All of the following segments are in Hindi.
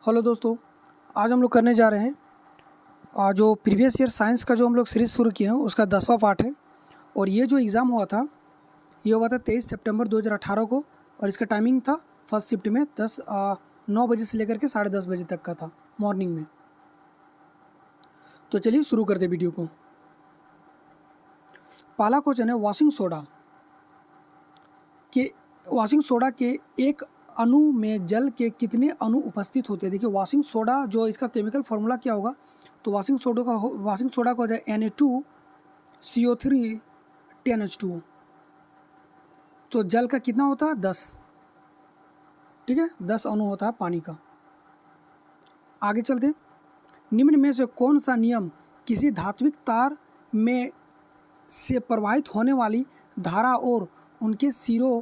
हेलो दोस्तों, आज हम लोग करने जा रहे हैं जो प्रीवियस ईयर साइंस का जो हम लोग सीरीज़ शुरू किए हैं उसका 10वां पार्ट है। और ये जो एग्ज़ाम हुआ था ये हुआ था 23 सितंबर 2018 को। और इसका टाइमिंग था फर्स्ट शिफ्ट में 9 बजे से लेकर के 10:30 बजे तक का था मॉर्निंग में। तो चलिए शुरू करते वीडियो को। पहला क्वेश्चन है वॉशिंग सोडा के एक अणु में जल के कितने अणु उपस्थित होते हैं। देखिए वॉशिंग सोडा जो इसका केमिकल फार्मूला क्या होगा, तो वॉशिंग सोडा का हो जाए Na2CO3 10H2O। तो जल का कितना होता है 10, ठीक है, 10 अणु होता है पानी का। आगे चलते हैं। निम्न में से कौन सा नियम किसी धात्विक तार में से प्रवाहित होने वाली धारा और उनके सिरों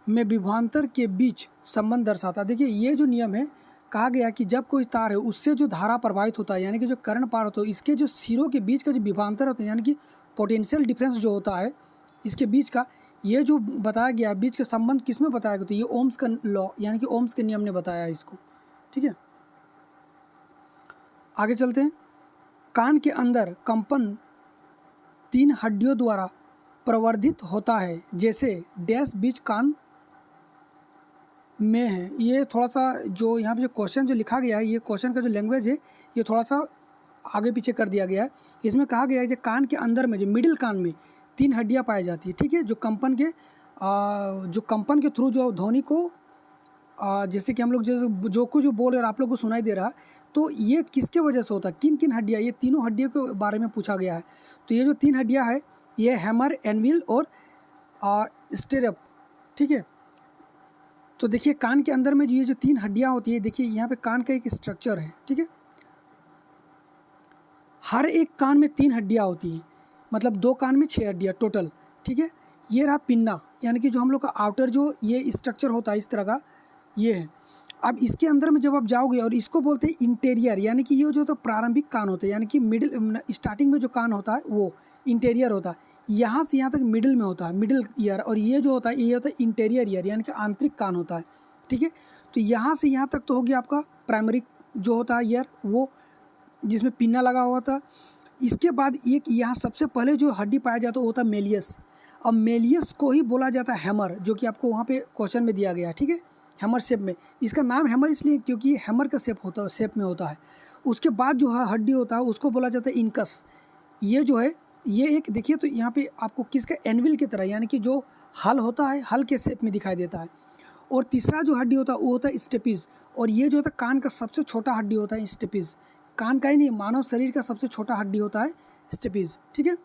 में विभवांतर के बीच संबंध दर्शाता है। देखिए ये जो नियम है, कहा गया कि जब कोई तार है उससे जो धारा प्रवाहित होता है यानी कि जो करंट पार होता है, इसके जो सिरों के बीच का जो विभवांतर होता है यानी कि पोटेंशियल डिफरेंस जो होता है इसके बीच का, ये जो बताया गया बीच का संबंध किस में बताया गया, तो ये ओम्स का लॉ यानी कि ओम्स के नियम ने बताया है इसको, ठीक है। आगे चलते हैं। कान के अंदर कंपन 3 हड्डियों द्वारा प्रवर्धित होता है, जैसे डैश बीच कान में है। ये थोड़ा सा जो यहाँ पे जो क्वेश्चन जो लिखा गया है, ये क्वेश्चन का जो लैंग्वेज है ये थोड़ा सा आगे पीछे कर दिया गया है। इसमें कहा गया है कि कान के अंदर में जो मिडिल कान में 3 हड्डियाँ पाई जाती है, ठीक है, जो कंपन के थ्रू जो ध्वनि को जैसे कि हम लोग जो कुछ बोल रहे हैं आप लोग को सुनाई दे रहा है, तो ये किसके वजह से होता है, किन किन हड्डियाँ, ये तीनों हड्डियों के बारे में पूछा गया है। तो ये जो 3 हड्डियाँ है ये हैमर, एनविल और स्टेरप, ठीक है। तो देखिए कान के अंदर में जो ये जो 3 हड्डियाँ होती है, देखिए यहाँ पे कान का एक स्ट्रक्चर है, ठीक है। हर एक कान में 3 हड्डियाँ होती हैं, मतलब 2 कान में 6 हड्डियाँ टोटल, ठीक है। ये रहा पिन्ना यानी कि जो हम लोग का आउटर जो ये स्ट्रक्चर होता है इस तरह का, ये है। अब इसके अंदर में जब आप जाओगे और इसको बोलते हैं इंटीरियर, यानी कि ये जो तो प्रारंभिक कान होते हैं, यानी कि मिडिल स्टार्टिंग में जो कान होता है वो इंटीरियर होता है, यहाँ से यहाँ तक मिडिल में होता है मिडिल ईयर, और ये जो होता है ये होता है इंटीरियर ईयर यानी कि आंतरिक कान होता है, ठीक है। तो यहाँ से यहाँ तक तो हो गया आपका प्राइमरी जो होता है ईयर, वो जिसमें पिन्ना लगा हुआ था। इसके बाद एक यहाँ सबसे पहले जो हड्डी पाया जाता है वो होता है मेलियस। अब मेलियस को ही बोला जाता है हैमर, जो कि आपको वहाँ पे क्वेश्चन में दिया गया है, ठीक है, हैमर शेप में। इसका नाम हैमर इसलिए क्योंकि हैमर का शेप में होता है। उसके बाद जो है हड्डी होता है उसको बोला जाता है इनकस। ये जो है ये एक देखिए तो यहाँ पे आपको किसका एनविल की तरह यानी कि जो हल होता है हल के शेप में दिखाई देता है। और तीसरा जो हड्डी होता है वो होता है स्टेपिस। और ये जो होता है कान का सबसे छोटा हड्डी होता है स्टेपिस। कान का ही नहीं, मानव शरीर का सबसे छोटा हड्डी होता है स्टेपिस, ठीक है।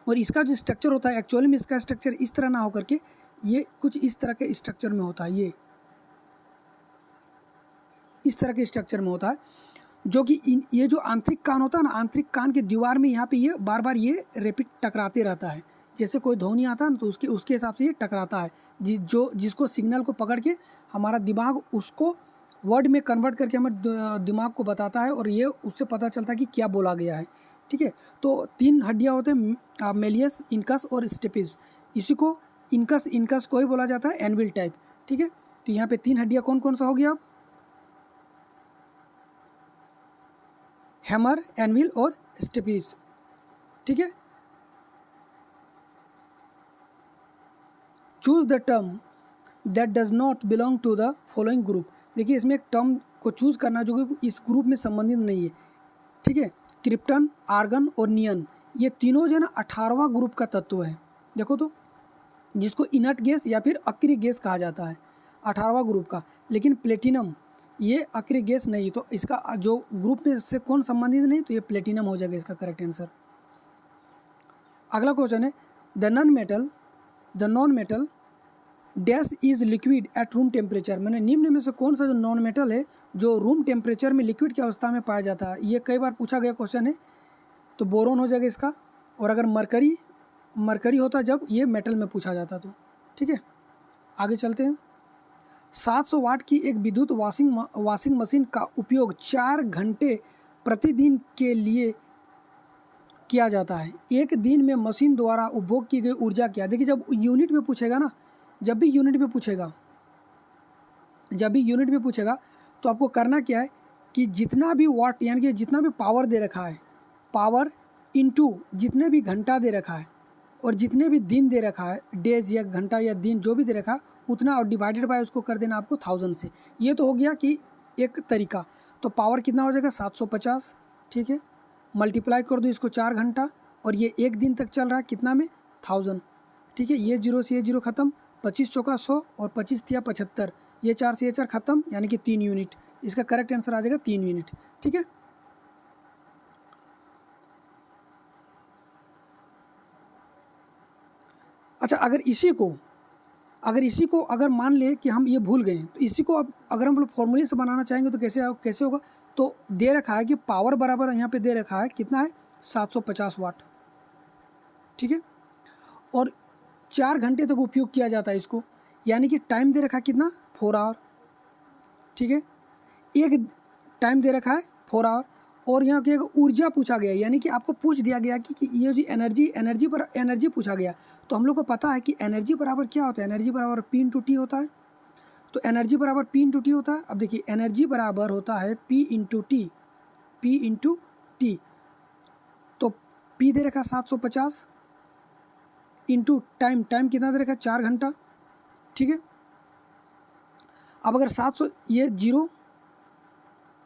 और इसका जो स्ट्रक्चर होता है एक्चुअली में इसका स्ट्रक्चर इस तरह ना होकर के ये कुछ इस तरह के स्ट्रक्चर में होता है, ये इस तरह के स्ट्रक्चर में होता है, जो कि ये जो आंतरिक कान होता है ना, आंतरिक कान की दीवार में यहाँ पे ये बार बार ये रेपिड टकराते रहता है। जैसे कोई ध्वनि आता है ना तो उसके हिसाब से ये टकराता है, जिसको सिग्नल को पकड़ के हमारा दिमाग उसको वर्ड में कन्वर्ट करके हमारे दिमाग को बताता है और ये उससे पता चलता है कि क्या बोला गया है, ठीक है। तो 3 हड्डियाँ होते हैं मेलियस, इनकस और स्टेपिस। इसी को इनकस को ही बोला जाता है एनविल टाइप, ठीक है। तो यहाँ पे 3 हड्डियाँ कौन कौन सा हो गया अब, हैमर, एनविल और स्टेपिस, ठीक है। Choose the term that does not belong to the following group. देखिए इसमें एक टर्म को चूज करना जो कि इस ग्रुप में संबंधित नहीं है, ठीक है। क्रिप्टन, आर्गन और नियन, ये तीनों जो है ना 18वां ग्रुप का तत्व है। देखो तो जिसको इनर्ट गैस या फिर अक्रिय गैस कहा जाता है 18वां ग्रुप का। लेकिन प्लेटिनम ये अक्रिय गैस नहीं, तो इसका जो ग्रुप में से कौन संबंधित नहीं, तो ये प्लेटिनम हो जाएगा इसका करेक्ट आंसर। अगला क्वेश्चन है the non metal dash is liquid at room temperature. मैंने निम्न में से कौन सा जो नॉन मेटल है जो रूम टेम्परेचर में लिक्विड की अवस्था में पाया जाता है। ये कई बार पूछा गया क्वेश्चन है, तो बोरोन हो जाएगा इसका। और अगर मरकरी होता जब ये मेटल में पूछा जाता तो, ठीक है। आगे चलते हैं। 700 वाट की एक विद्युत वॉशिंग मशीन का उपयोग 4 घंटे प्रतिदिन के लिए किया जाता है। एक दिन में मशीन द्वारा उपभोग की गई ऊर्जा क्या। देखिए जब यूनिट में पूछेगा ना, जब भी यूनिट में पूछेगा जब भी यूनिट में पूछेगा तो आपको करना क्या है कि जितना भी वाट यानी कि जितना भी पावर दे रखा है, पावर इनटू जितने भी घंटा दे रखा है और जितने भी दिन दे रखा है, डेज या घंटा या दिन जो भी दे रखा है उतना, और डिवाइडेड बाय उसको कर देना आपको 1000 से। ये तो हो गया कि एक तरीका। तो पावर कितना हो जाएगा 750, ठीक है, मल्टीप्लाई कर दो इसको 4 घंटा, और ये एक दिन तक चल रहा है कितना में 1000, ठीक है। ये जीरो से ये जीरो ख़त्म, 25 चौका 100 और 25 तिया 75, ये 4 से ये 4 ख़त्म, यानी कि 3 यूनिट। इसका करेक्ट आंसर आ जाएगा 3 यूनिट, ठीक है। अच्छा, अगर इसी को अगर मान ले कि हम ये भूल गए तो इसी को अब अगर हम लोग फॉर्मूले से बनाना चाहेंगे तो कैसे होगा। तो दे रखा है कि पावर बराबर यहाँ पे दे रखा है कितना है 750 वाट, ठीक है, और 4 घंटे तक उपयोग किया जाता है इसको, यानी कि टाइम दे रखा है कितना 4 आवर, ठीक है, एक टाइम दे रखा है 4 आवर, और यहाँ की ऊर्जा पूछा गया, यानी कि आपको पूछ दिया गया कि ये जो एनर्जी पूछा गया। तो हम लोग को पता है कि एनर्जी बराबर क्या होता है, एनर्जी बराबर P इंटू टी होता है। तो एनर्जी बराबर P इंटू टी होता है। अब देखिए एनर्जी बराबर होता है P इंटू टी। तो P दे रखा 750 इंटू टाइम कितना दे रखा 4 घंटा, ठीक है। अब अगर 700 ये जीरो,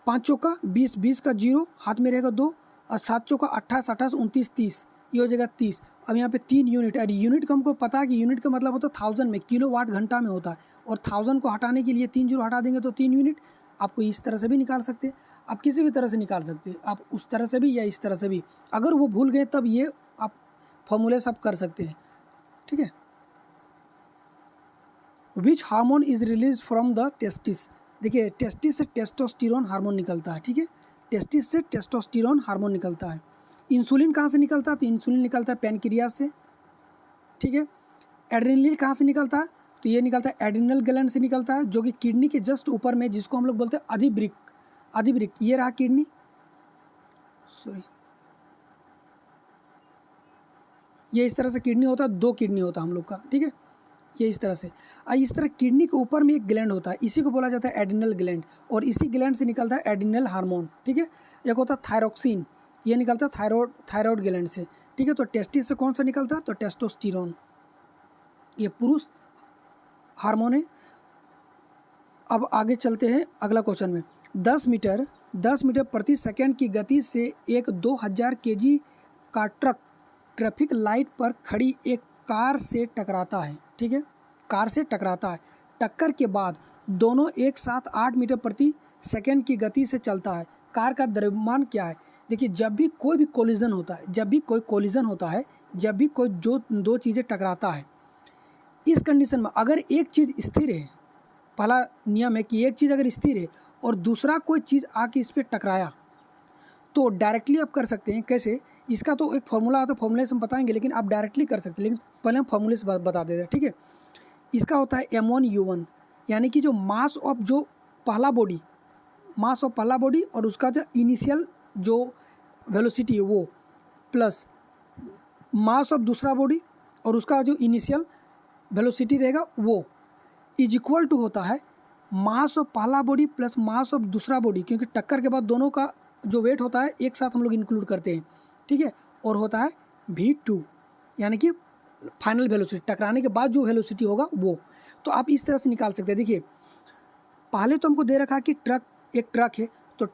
5 चौका 20, 20 का जीरो हाथ में रहेगा 2, और 7 चौका 28, 28 29 30, ये हो जाएगा 30। अब यहाँ पे 3 यूनिट, और यूनिट का हमको पता है कि यूनिट का मतलब होता है 1000 में, किलो वाट घंटा में होता है, और 1000 को हटाने के लिए 3 जीरो हटा देंगे तो 3 यूनिट। आपको इस तरह से भी निकाल सकते हैं, आप किसी भी तरह से निकाल सकते हैं, आप उस तरह से भी या इस तरह से भी। अगर वो भूल गए तब ये आप फॉर्मूले सब कर सकते हैं, ठीक है। Which hormone is release from the testis. देखिए टेस्टिस से टेस्टोस्टेरोन हार्मोन निकलता है, ठीक है, टेस्टिस से टेस्टोस्टेरोन हार्मोन निकलता है। इंसुलिन कहाँ से निकलता है, तो इंसुलिन निकलता है पैनक्रियास से, ठीक है। एड्रेनलिन कहाँ से निकलता है, तो ये निकलता है एड्रिनल ग्लैंड से निकलता है, जो कि किडनी के जस्ट ऊपर में, जिसको हम लोग बोलते हैं अधिवृक्क। ये रहा किडनी, सॉरी, ये इस तरह से किडनी होता है, 2 किडनी होता है हम लोग का, ठीक है, ये इस तरह से। इस तरह किडनी के ऊपर में एक ग्लैंड होता है, इसी को बोला जाता है एड्रिनल ग्लैंड, और इसी ग्लैंड से निकलता है एड्रिनल हार्मोन, ठीक है। एक होता है थायरोक्सिन, ये निकलता है थायराइड ग्लैंड से, ठीक है। तो टेस्टिस से कौन सा निकलता है, तो टेस्टोस्टेरोन, ये पुरुष हार्मोन है। अब आगे चलते हैं अगला क्वेश्चन में। 10 मीटर प्रति सेकंड की गति से एक 2000 kg का ट्रक ट्रैफिक लाइट पर खड़ी एक कार से टकराता है, ठीक है, कार से टकराता है। टक्कर के बाद दोनों एक साथ 8 मीटर प्रति सेकंड की गति से चलता है। कार का द्रव्यमान क्या है। देखिए जब भी कोई कोलिजन होता है, जब भी कोई जो 2 चीज़ें टकराता है, इस कंडीशन में अगर एक चीज़ स्थिर है, पहला नियम है कि एक चीज़ अगर स्थिर है और दूसरा कोई चीज़ आके इस पर टकराया, तो डायरेक्टली आप कर सकते हैं। कैसे, इसका तो एक फॉर्मूला आता है, फॉर्मूले से हम बताएंगे, लेकिन आप डायरेक्टली कर सकते हैं, लेकिन पहले हम फॉर्मूले से बता देते हैं, ठीक है। इसका होता है m1u1, यानी कि जो मास ऑफ पहला बॉडी और उसका जो इनिशियल जो वेलोसिटी है वो, प्लस मास ऑफ दूसरा बॉडी और उसका जो इनिशियल वेलोसिटी रहेगा वो, इज इक्वल टू होता है मास ऑफ पहला बॉडी प्लस मास ऑफ दूसरा बॉडी, क्योंकि टक्कर के बाद दोनों का जो वेट होता है एक साथ हम लोग इंक्लूड करते हैं, ठीक है, और होता है v2, यानी कि फाइनल वेलोसिटी, टकराने के बाद जो वेलोसिटी होगा वो। तो आप इस तरह से निकाल सकते हैं। देखिए पहले तो हमको दे रखा कि एक ट्रक है, तो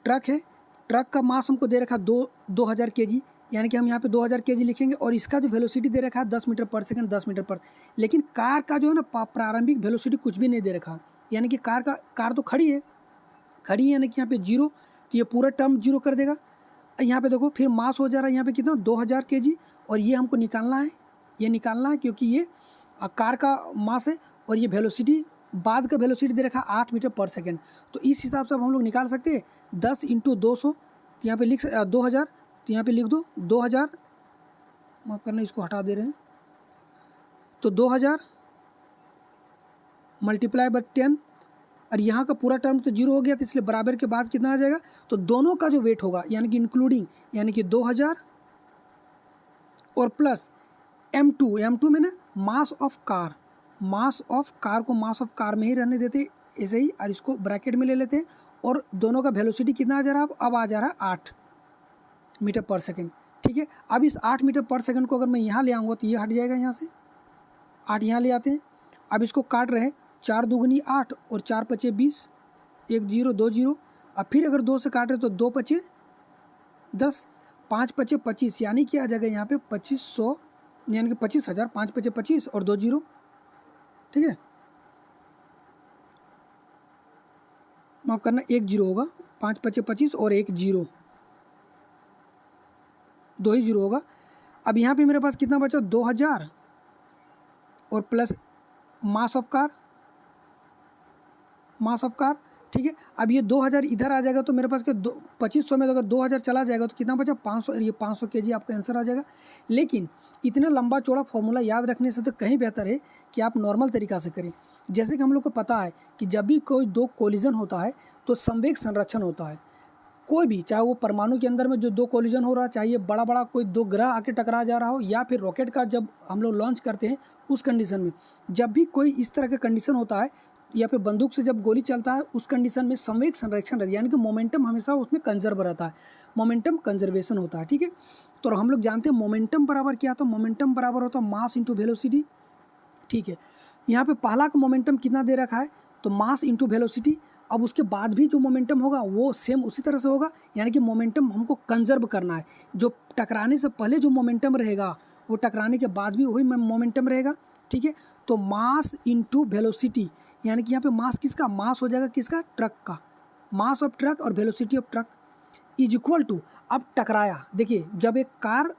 ट्रक का मास हमको दे रखा 2000 kg, यानी कि हम यहाँ पे 2000 kg लिखेंगे, और इसका जो वेलोसिटी दे रखा है 10 मीटर पर सेकंड, 10 मीटर पर। लेकिन कार का जो है ना प्रारंभिक वेलोसिटी कुछ भी नहीं दे रखा, यानी कि कार तो खड़ी है, यानी कि यहाँ पे जीरो, तो ये पूरा टर्म जीरो कर देगा। यहाँ पे देखो फिर मास हो जा रहा है यहाँ पे कितना 2000 kg, और ये हमको निकालना है, क्योंकि ये कार का मास है और ये वेलोसिटी बाद का वेलोसिटी दे रखा 8 मीटर पर सेकंड। तो इस हिसाब से हम लोग निकाल सकते हैं 10 इंटू 200, तो यहाँ पे 2000, तो यहाँ पे लिख दो 2000, माफ करना इसको हटा दे रहे हैं, तो 2000 मल्टीप्लाई बाय 10, और यहाँ का पूरा टर्म तो जीरो हो गया, तो इसलिए बराबर के बाद कितना आ जाएगा, तो दोनों का जो वेट होगा यानी कि इंक्लूडिंग, यानी कि 2000 और प्लस m2 में ना मास ऑफ कार को मास ऑफ कार में ही रहने देते, ऐसे ही, और इसको ब्रैकेट में ले लेते हैं, और दोनों का वेलोसिटी कितना आ जा रहा है, अब आ जा रहा है 8 मीटर पर सेकेंड, ठीक है। अब इस 8 मीटर पर सेकेंड को अगर मैं यहाँ ले आऊँगा तो ये हट जाएगा, यहाँ से 8 यहाँ ले आते हैं। अब इसको काट रहे हैं, 4 दूगुनी 8 और 4 पचे 20, 1 0 2 0। अब फिर अगर 2 से काट रहे तो 2 पचे 10, 5 पचे 25, यानी कि आ जाएगा यहाँ पे 2500, यानी कि 25,000, 5 पचे 25 और 2 0, ठीक है। माफ करना, 1 0 होगा, 5 पचे 25 और 1 0, 2 ही 0 होगा। अब यहाँ पे मेरे पास कितना बचा, 2000 और प्लस मास ऑफ कार, ठीक है। अब ये 2000 इधर आ जाएगा तो मेरे पास क्या 2500 में अगर 2000 चला जाएगा तो कितना बचा 500, ये 500 kg आपका आंसर आ जाएगा। लेकिन इतना लंबा चौड़ा फॉर्मूला याद रखने से तो कहीं बेहतर है कि आप नॉर्मल तरीक़ा से करें। जैसे कि हम लोग को पता है कि जब भी कोई दो कोलिजन होता है तो संवेग संरक्षण होता है। कोई भी, चाहे वो परमाणु के अंदर में जो दो कोलिजन हो रहा है, चाहे बड़ा बड़ा कोई दो ग्रह आके टकरा जा रहा हो, या फिर रॉकेट का जब हम लोग लॉन्च करते हैं उस कंडीशन में, जब भी कोई इस तरह का कंडीशन होता है, या फिर बंदूक से जब गोली चलता है उस कंडीशन में संवेग संरक्षण रहता है, यानी कि मोमेंटम हमेशा उसमें कंजर्व रहता है, मोमेंटम कंजर्वेशन होता है, ठीक है। तो हम लोग जानते हैं मोमेंटम बराबर क्या था, मोमेंटम बराबर होता है मास इंटू वेलोसिटी, ठीक है। यहाँ पे पहला का मोमेंटम कितना दे रखा है, तो मास इंटू वेलोसिटी। अब उसके बाद भी जो मोमेंटम होगा वो सेम उसी तरह से होगा, यानी कि मोमेंटम हमको कंजर्व करना है। जो टकराने से पहले जो मोमेंटम रहेगा वो टकराने के बाद भी वही मोमेंटम रहेगा, ठीक है। तो मास इंटू वेलोसिटी, यानी कि यहाँ पे मास किसका, मास हो जाएगा किसका, ट्रक का, मास ऑफ ट्रक और velocity of truck is equal to, अब टकराया, देखिए जब एक ट्रक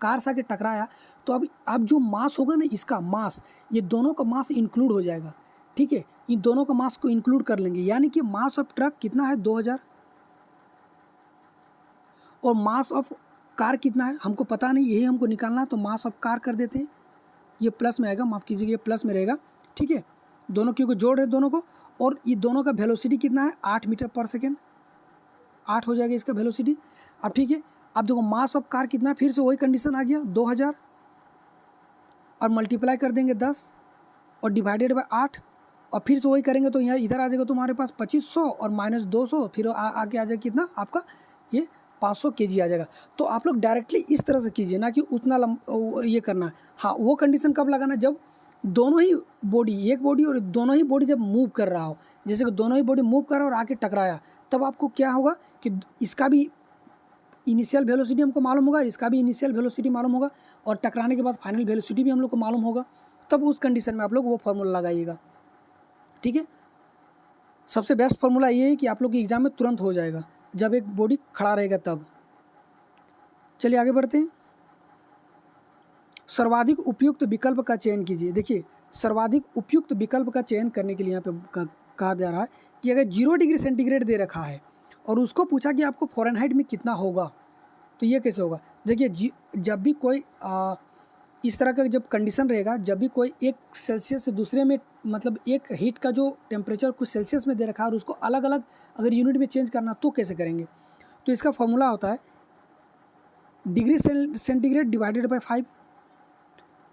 कार से आके टकराया तो अब जो मास होगा ना, इसका मास, ये दोनों का मास इंक्लूड हो जाएगा, ठीक है। इन दोनों का मास को इंक्लूड कर लेंगे, यानी कि मास ऑफ ट्रक कितना है 2000, और मास ऑफ कार कितना है हमको पता नहीं, यही हमको निकालना है, तो मास ऑफ कार कर देते हैं, ये प्लस में आएगा, माफ़ कीजिएगा ये प्लस में रहेगा, ठीक है। दोनों क्योंकि जोड़ है दोनों को, और ये दोनों का वेलोसिटी कितना है 8 मीटर पर सेकेंड, 8 हो जाएगा इसका वेलोसिटी। अब ठीक है, अब देखो मास ऑफ कार कितना है, फिर से वही कंडीशन आ गया 2000, और मल्टीप्लाई कर देंगे 10 और डिवाइडेड बाय 8, और फिर से वही करेंगे तो यहाँ इधर आ जाएगा तुम्हारे पास 2500 और माइनस 200, फिर आगे आ जाएगा कितना आपका, ये 500 kg आ जाएगा। तो आप लोग डायरेक्टली इस तरह से कीजिए, ना कि उतना ये करना है। हाँ, वो कंडीशन कब लगाना, जब दोनों ही बॉडी, एक बॉडी और दोनों ही बॉडी जब मूव कर रहा हो, जैसे कि दोनों ही बॉडी मूव कर रहा हो और आके टकराया, तब आपको क्या होगा कि इसका भी इनिशियल वेलोसिटी हमको मालूम होगा, इसका भी इनिशियल वेलोसिटी मालूम होगा, और टकराने के बाद फाइनल वेलोसिटी भी हम लोग को मालूम होगा। तब उस कंडीशन में आप लोग वो फार्मूला लगाइएगा, ठीक है। सबसे बेस्ट फार्मूला ये है कि आप लोग के एग्जाम में तुरंत हो जाएगा जब एक बॉडी खड़ा रहेगा तब। चलिए आगे बढ़ते हैं। सर्वाधिक उपयुक्त विकल्प का चयन कीजिए। देखिए, सर्वाधिक उपयुक्त विकल्प का चयन करने के लिए यहाँ पे कहा जा रहा है कि अगर 0 डिग्री सेंटीग्रेड दे रखा है और उसको पूछा कि आपको फ़ारेनहाइट में कितना होगा, तो ये कैसे होगा। देखिए, जब भी कोई इस तरह का जब कंडीशन रहेगा, जब भी कोई एक सेल्सियस से दूसरे में, मतलब एक हीट का जो टेम्परेचर कुछ सेल्सियस में दे रखा है और उसको अलग अलग अगर यूनिट में चेंज करना, तो कैसे करेंगे। तो इसका फॉर्मूला होता है degree centigrade divided by 5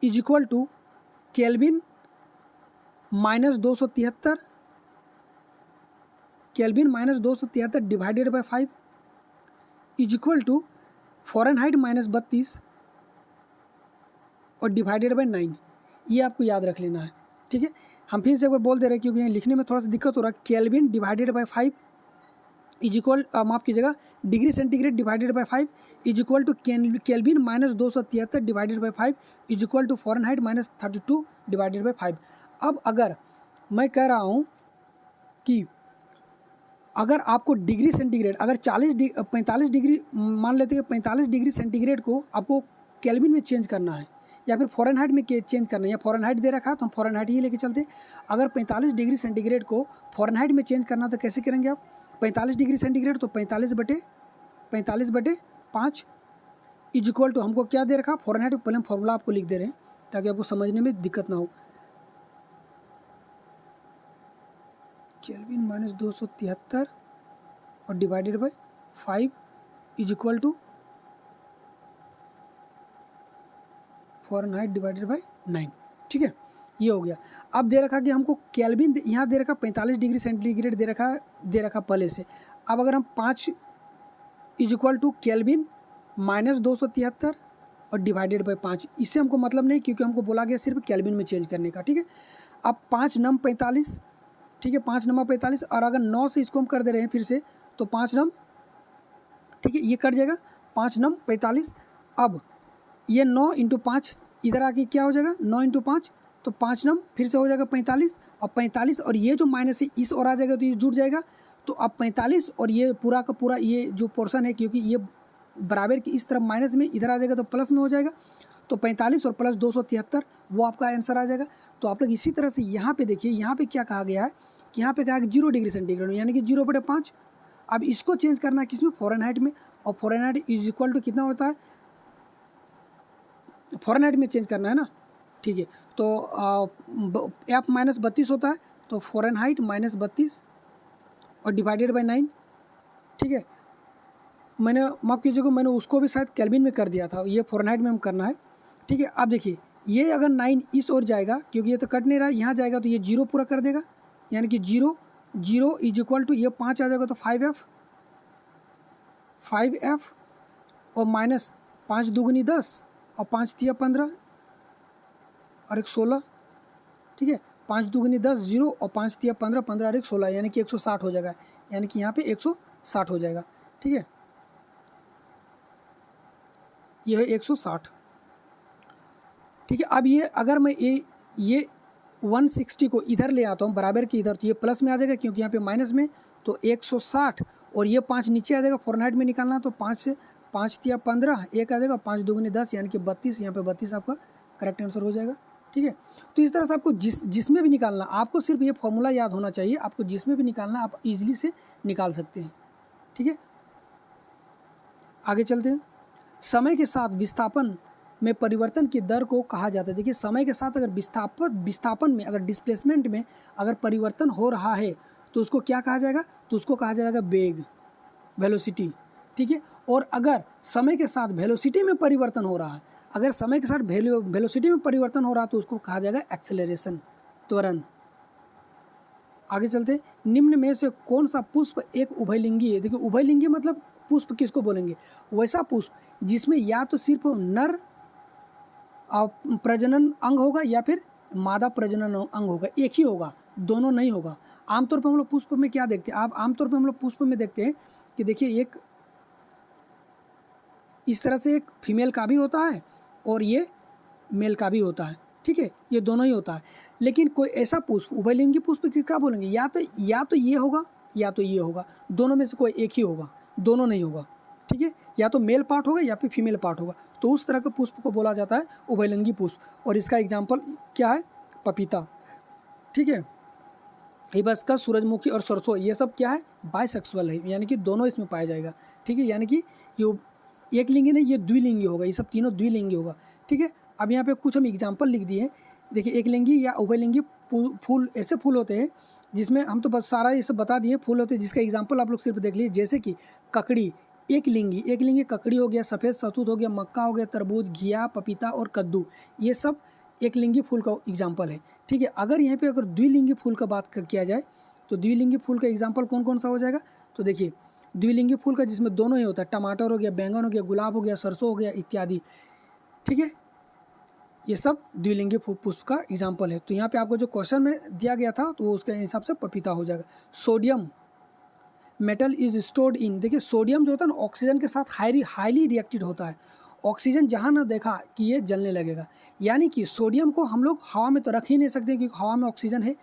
is equal to Kelvin minus 273, Kelvin minus 273 divided by 5 is equal to Fahrenheit minus 32 और डिवाइडेड बाय 9। ये आपको याद रख लेना है, ठीक है। हम फिर से एक बार बोल दे रहे हैं क्योंकि यहाँ लिखने में थोड़ा सा दिक्कत हो रहा है। Kelvin divided by 5 is equal, माफ़ कीजिएगा, degree centigrade divided by 5 is equal to Kelvin minus 273 divided by 5 is equal to Fahrenheit minus 32 divided by 5। अब अगर मैं कह रहा हूँ कि अगर आपको डिग्री सेंटीग्रेड, अगर 45 डिग्री मान लेते हैं, 45 डिग्री सेंटीग्रेड को आपको केल्विन में चेंज करना है या फिर फ़ारेनहाइट में चेंज करना है, या फ़ारेनहाइट दे रखा है तो हम फ़ारेनहाइट ही लेके चलते। अगर 45 डिग्री सेंटीग्रेड को फ़ारेनहाइट में चेंज करना तो कैसे करेंगे आप, 45 डिग्री सेंटीग्रेड तो 45/5 इज इक्वल टू, हमको क्या दे रखा फ़ारेनहाइट, पहले हम फॉर्मूला आपको लिख दे रहे हैं ताकि आपको समझने में दिक्कत ना हो। केल्विन माइनस 273 और divided by 5 is equal to Fahrenheit divided by 9, ठीक है। ये हो गया। अब दे रखा कि हमको केल्विन यहाँ दे रखा 45 डिग्री सेंटीग्रेड दे रखा पहले से। अब अगर हम 5 इज इक्वल टू केल्विन -273 और डिवाइडेड बाई 5, इससे हमको मतलब नहीं, क्योंकि हमको बोला गया सिर्फ केल्विन में चेंज करने का, ठीक है। अब 5 नम 45, ठीक है, 5 नमा 45, और अगर 9 से इसको हम कर दे रहे हैं फिर से, तो 5 नम, ठीक है, ये कट जाएगा, 5 नम 45। अब ये 9 इंटू 5 इधर आके क्या हो जाएगा, 9 इंटू 5, तो 5 नम फिर से हो जाएगा 45, और 45 और ये जो माइनस है इस और आ जाएगा तो ये जुड़ जाएगा। तो अब 45 और ये पूरा का पूरा ये जो पोर्शन है, क्योंकि ये बराबर की इस तरफ माइनस में इधर आ जाएगा तो प्लस में हो जाएगा, तो 45 और प्लस 273 वो आपका आंसर आ जाएगा। तो आप लोग इसी तरह से यहाँ पे देखिए, यहाँ पे क्या कहा गया है कि यहाँ पे कहा है 0 डिग्री सेंटीग्रेड, यानी कि 0/5। अब इसको चेंज करना है किसमें, फ़ारेनहाइट में, और फ़ारेनहाइट इज इक्वल टू कितना होता है, फ़ारेनहाइट में चेंज करना है ना, ठीक है। तो F -32 होता है, तो फ़ारेनहाइट -32 और डिवाइडेड बाई 9, ठीक है। मैंने माफ़ कीजिएगा, मैंने उसको भी शायद केल्विन में कर दिया था, ये फ़ारेनहाइट में हम करना है, ठीक है। अब देखिए ये अगर 9 इस ओर जाएगा, क्योंकि ये तो कट नहीं रहा है, यहाँ जाएगा तो ये 0 पूरा कर देगा, यानी कि 0 0 इज इक्वल टू ये 5 आ जाएगा तो 5F और माइनस 5 दूगुनी 10 और 5 तिया 15 और 1 16, ठीक है। 5 दूगुनी 10 0 और 5 तिया 15 15 और 1 16, यानी कि 160 हो जाएगा, यानी कि यहाँ पे 160 हो जाएगा, ठीक है। ये है 160, ठीक है। अब ये अगर मैं ये 160 को इधर ले आता हूँ बराबर के इधर, तो ये प्लस में आ जाएगा, क्योंकि यहाँ पे माइनस में, तो 160 और ये 5 नीचे आ जाएगा, फ़ारेनहाइट में निकालना, तो 5 से 5 तिया 15 1 आ जाएगा, 5 दूगुनी 10 यानी कि 32, यहाँ पे 32 आपका करेक्ट आंसर हो जाएगा, ठीक है। तो इस तरह से आपको जिसमें भी निकालना, आपको सिर्फ ये फॉर्मूला याद होना चाहिए, आपको जिसमें भी निकालना आप ईजिली से निकाल सकते हैं, ठीक है। आगे चलते हैं। समय के साथ विस्थापन में परिवर्तन की दर को कहा जाता है। देखिए समय के साथ अगर विस्थापन में, अगर डिस्प्लेसमेंट में अगर परिवर्तन हो रहा है तो उसको क्या कहा जाएगा, तो उसको कहा जाएगा वेग, वेलोसिटी, ठीक है। और अगर समय के साथ वेलोसिटी में परिवर्तन हो रहा है, अगर समय के साथ वेलोसिटी में परिवर्तन हो रहा है तो उसको कहा जाएगा एक्सेलरेशन, त्वरण। आगे चलते, निम्न में से कौन सा पुष्प एक उभयलिंगी है। देखिए उभयलिंगी मतलब पुष्प किसको बोलेंगे, वैसा पुष्प जिसमें या तो सिर्फ नर प्रजनन अंग होगा या फिर मादा प्रजनन अंग होगा, एक ही होगा, दोनों नहीं होगा। आमतौर पर हम लोग पुष्प में क्या देखते हैं, आप आमतौर पर हम लोग पुष्प में देखते हैं कि देखिए एक इस तरह से एक फीमेल का भी होता है और ये मेल का भी होता है, ठीक है, ये दोनों ही होता है। लेकिन कोई ऐसा पुष्प, उभयलिंगी पुष्प किसका बोलेंगे, या तो ये होगा या तो ये होगा, दोनों में से कोई एक ही होगा, दोनों नहीं होगा, ठीक है। या तो मेल पार्ट होगा या फिर फीमेल पार्ट होगा, तो उस तरह के पुष्प को बोला जाता है उभयलिंगी पुष्प। और इसका एग्जाम्पल क्या है, पपीता, ठीक है। हिबिस्कस, सूरजमुखी और सरसों ये सब क्या है, बाइसेक्सुअल है, यानी कि दोनों इसमें पाया जाएगा, ठीक है। यानी कि ये एक लिंगी नहीं, ये द्विलिंगी होगा, ये सब तीनों द्विलिंगी होगा, ठीक है। अब यहाँ पे कुछ हम एग्जाम्पल लिख दिए हैं। देखिए एक लिंगी या उभयलिंगी फूल ऐसे फूल होते हैं जिसमें हम तो बस सारा ये सब बता दिए, फूल होते हैं जिसका एग्जाम्पल आप लोग सिर्फ देख लीजिए, जैसे कि ककड़ी, एक लिंगी ककड़ी हो गया, सफ़ेद शहतूत हो गया, मक्का हो गया, तरबूज, घिया, पपीता और कद्दू, ये सब एक लिंगी फूल का एग्जाम्पल है, ठीक है। अगर यहाँ पे अगर द्विलिंगी फूल का बात किया जाए तो द्विलिंगी फूल का एग्जाम्पल कौन कौन सा हो जाएगा, तो देखिए द्विलिंगी फूल का जिसमें दोनों ही होता है, टमाटर हो गया, बैंगन हो गया, गुलाब हो गया, सरसों हो गया इत्यादि, ठीक है। ये सब द्विलिंगी पुष्प का एग्जाम्पल है। तो यहाँ पे आपको जो क्वेश्चन में दिया गया था तो वो उसके हिसाब से पपीता हो जाएगा। Sodium metal is stored in, देखिए सोडियम जो होता है ना ऑक्सीजन के साथ हाईली रिएक्टेड होता है, ऑक्सीजन जहाँ ना देखा कि ये जलने लगेगा, यानी कि सोडियम को हम लोग हवा में तो रख ही नहीं सकते क्योंकि हवा में ऑक्सीजन है,